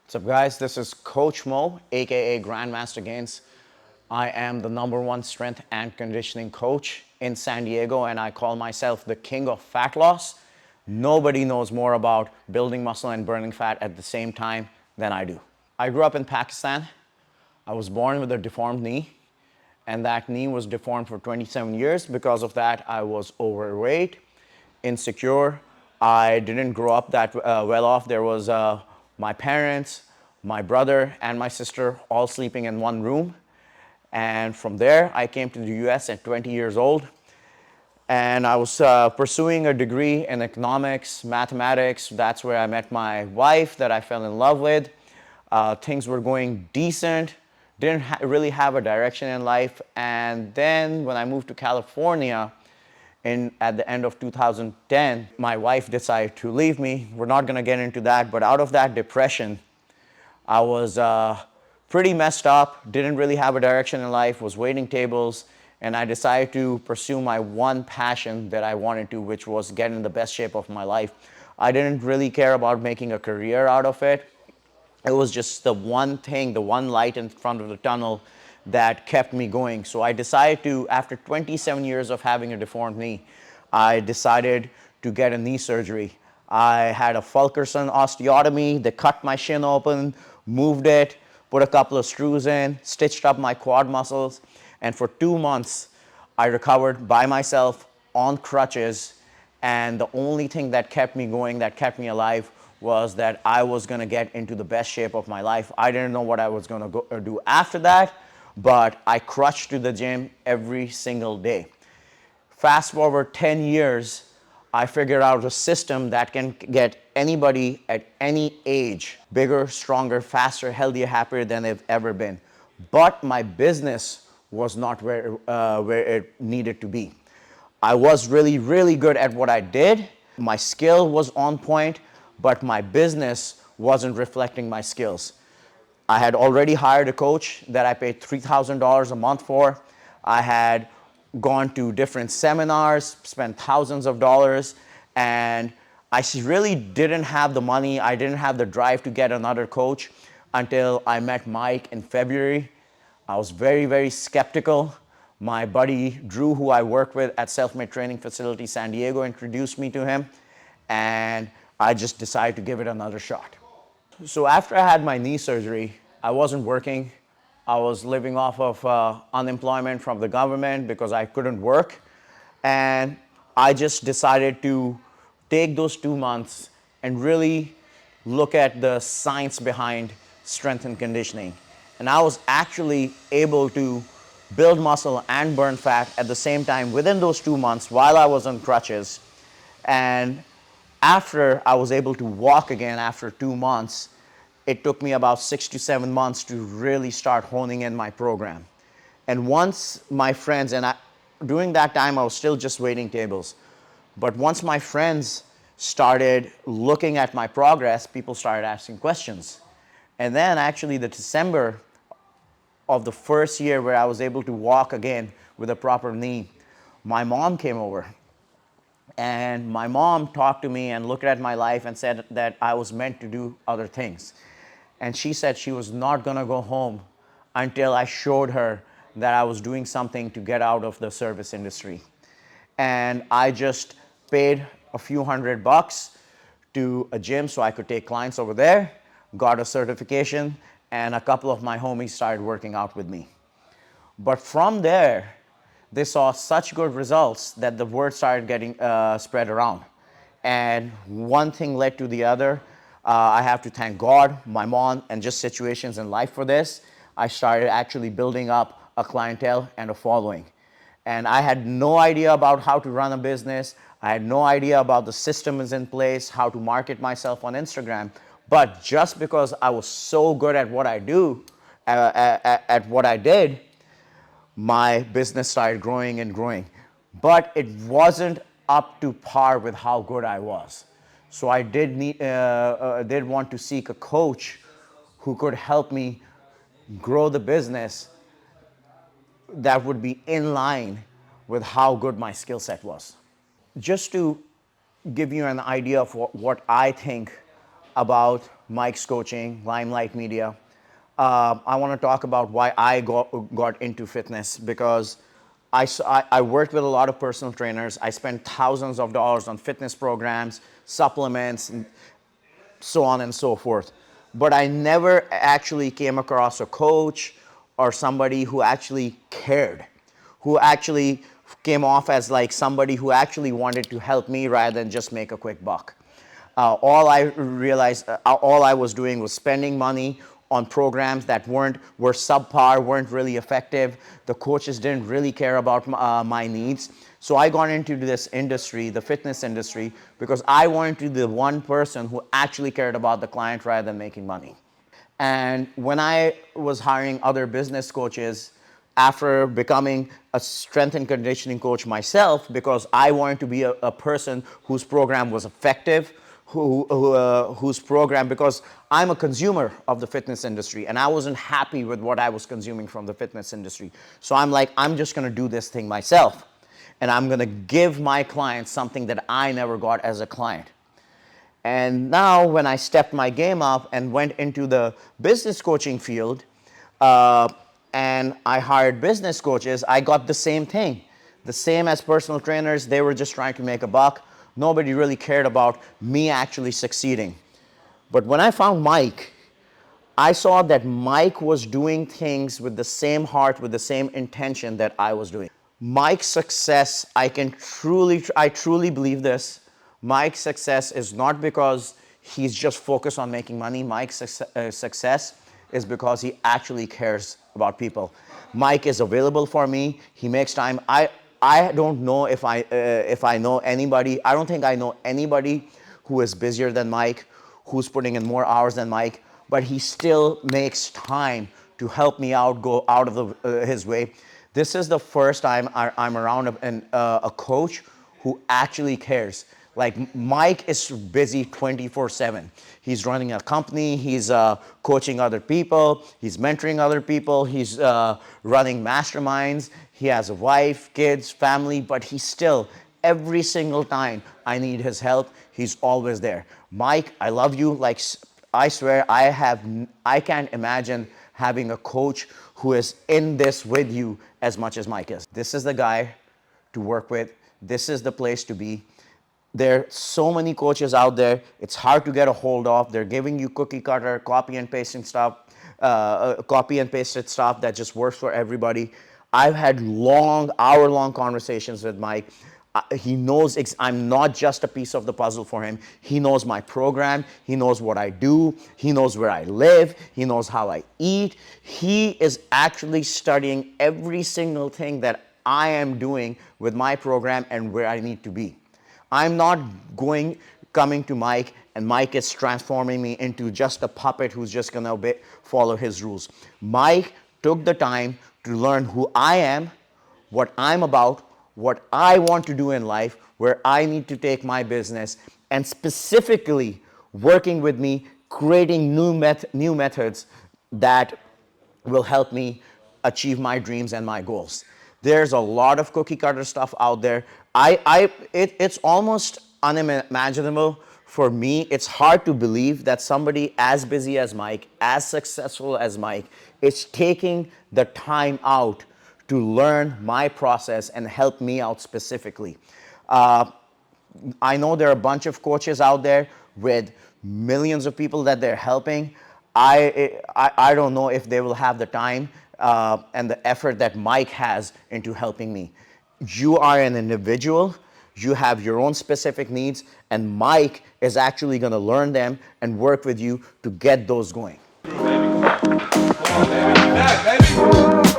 What's up, guys? This is Coach Mo, aka Grandmaster Gains. I am the #1 strength and conditioning coach in San Diego, and I call myself the king of fat loss. Nobody knows more about building muscle and burning fat at the same time than I do. I grew up in Pakistan. I was born with a deformed knee, and that knee was deformed for 27 years. Because of that, I was overweight, insecure. I didn't grow up that well off. There was my parents, my brother, and my sister all sleeping in one room. And from there, I came to the US at 20 years old. And I was pursuing a degree in economics, mathematics. That's where I met my wife that I fell in love with. Things were going decent. Didn't really have a direction in life. And then when I moved to California, at the end of 2010, my wife decided to leave me. We're not going to get into that, but out of that depression, I was pretty messed up, didn't really have a direction in life, was waiting tables, and I decided to pursue my one passion that I wanted to, which was get in the best shape of my life. I didn't really care about making a career out of it. It was just the one thing, the one light in front of the tunnel that kept me going. So I decided to, after 27 years of having a deformed knee, I decided to get a knee surgery. I had a Fulkerson osteotomy. They cut my shin open, moved it, put a couple of screws in, stitched up my quad muscles, and for 2 months, I recovered by myself on crutches. And the only thing that kept me going, that kept me alive, was that I was gonna get into the best shape of my life. I didn't know what I was gonna do after that, but I crushed to the gym every single day. Fast forward 10 years, I figured out a system that can get anybody at any age bigger, stronger, faster, healthier, happier than they've ever been. But my business was not where it needed to be. I was really, really good at what I did. My skill was on point, but my business wasn't reflecting my skills. I had already hired a coach that I paid $3,000 a month for. I had gone to different seminars, spent thousands of dollars, and I really didn't have the money. I didn't have the drive to get another coach until I met Mike in February. I was very, very skeptical. My buddy Drew, who I work with at Self-Made Training Facility San Diego, introduced me to him, and I just decided to give it another shot. So after I had my knee surgery, I wasn't working. I was living off of unemployment from the government because I couldn't work. And I just decided to take those 2 months and really look at the science behind strength and conditioning. And I was actually able to build muscle and burn fat at the same time within those 2 months while I was on crutches. And after I was able to walk again after 2 months, it took me about 6 to 7 months to really start honing in my program. And once my friends, during that time I was still just waiting tables, but once my friends started looking at my progress, people started asking questions. And then actually the December of the first year where I was able to walk again with a proper knee, my mom came over. And my mom talked to me and looked at my life and said that I was meant to do other things. And she said she was not gonna go home until I showed her that I was doing something to get out of the service industry. And I just paid a few $100 to a gym so I could take clients over there, got a certification, and a couple of my homies started working out with me. But from there, they saw such good results that the word started getting spread around. And one thing led to the other. I have to thank God, my mom, and just situations in life for this. I started actually building up a clientele and a following. And I had no idea about how to run a business. I had no idea about the systems in place, how to market myself on Instagram. But just because I was so good at what I do, at what I did, my business started growing and growing. But it wasn't up to par with how good I was. So I did want to seek a coach who could help me grow the business that would be in line with how good my skill set was. Just to give you an idea of what I think about Mike's coaching, Limelight Media. I want to talk about why I got into fitness, because I worked with a lot of personal trainers. I spent thousands of dollars on fitness programs, supplements, and so on and so forth. But I never actually came across a coach or somebody who actually cared, who actually came off as like somebody who actually wanted to help me rather than just make a quick buck. All I realized, all I was doing was spending money on programs that were subpar, weren't really effective. The coaches didn't really care about my needs. So I got into this industry, the fitness industry, because I wanted to be the one person who actually cared about the client rather than making money. And when I was hiring other business coaches, after becoming a strength and conditioning coach myself, because I wanted to be a person whose program was effective, whose program, because I'm a consumer of the fitness industry and I wasn't happy with what I was consuming from the fitness industry. So I'm like, I'm just gonna do this thing myself. And I'm gonna give my clients something that I never got as a client. And now when I stepped my game up and went into the business coaching field, and I hired business coaches, I got the same thing. The same as personal trainers, they were just trying to make a buck. Nobody really cared about me actually succeeding. But when I found Mike, I saw that Mike was doing things with the same heart, with the same intention that I was doing. Mike's success, I truly believe this. Mike's success is not because he's just focused on making money. Mike's success is because he actually cares about people. Mike is available for me. He makes time. I don't know if I know anybody. I don't think I know anybody who is busier than Mike, who's putting in more hours than Mike, but he still makes time to help me out, go out of his way. This is the first time I'm around a coach who actually cares. Like, Mike is busy 24/7. He's running a company, he's coaching other people, he's mentoring other people, he's running masterminds, he has a wife, kids, family, but he's still, every single time I need his help, he's always there. Mike, I love you. Like, I swear, I can't imagine having a coach who is in this with you as much as Mike is. This is the guy to work with. This is the place to be. There are so many coaches out there. It's hard to get a hold of. They're giving you cookie cutter, copy and pasted stuff that just works for everybody. I've had long, hour-long conversations with Mike. He knows I'm not just a piece of the puzzle for him. He knows my program. He knows what I do. He knows where I live. He knows how I eat. He is actually studying every single thing that I am doing with my program and where I need to be. I'm not coming to Mike and Mike is transforming me into just a puppet who's just gonna follow his rules. Mike took the time to learn who I am, what I'm about, what I want to do in life, where I need to take my business, and specifically working with me, creating new methods that will help me achieve my dreams and my goals. There's a lot of cookie cutter stuff out there. It's almost unimaginable for me. It's hard to believe that somebody as busy as Mike, as successful as Mike, is taking the time out to learn my process and help me out specifically. I know there are a bunch of coaches out there with millions of people that they're helping. I don't know if they will have the time and the effort that Mike has into helping me. You are an individual. You have your own specific needs, and Mike is actually going to learn them and work with you to get those going. Come on, baby. Back, baby.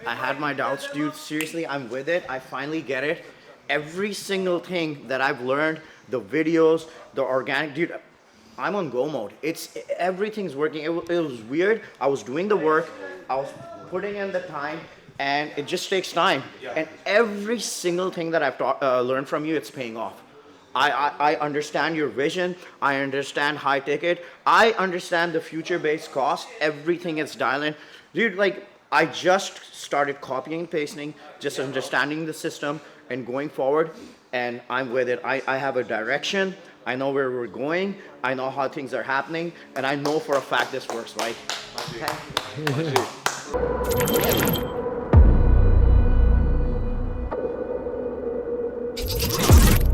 I had my doubts, dude. Seriously, I'm with it. I finally get it. Every single thing that I've learned, the videos, the organic, dude, I'm on go mode. Everything's working. It was weird. I was doing the work. I was putting in the time, and it just takes time. And every single thing that I've learned from you, it's paying off. I understand your vision. I understand high ticket. I understand the future-based cost. Everything is dialing. Dude, like, I just started copying and pasting, just understanding the system and going forward, and I'm with it. I have a direction. I know where we're going. I know how things are happening, and I know for a fact this works, right? Okay.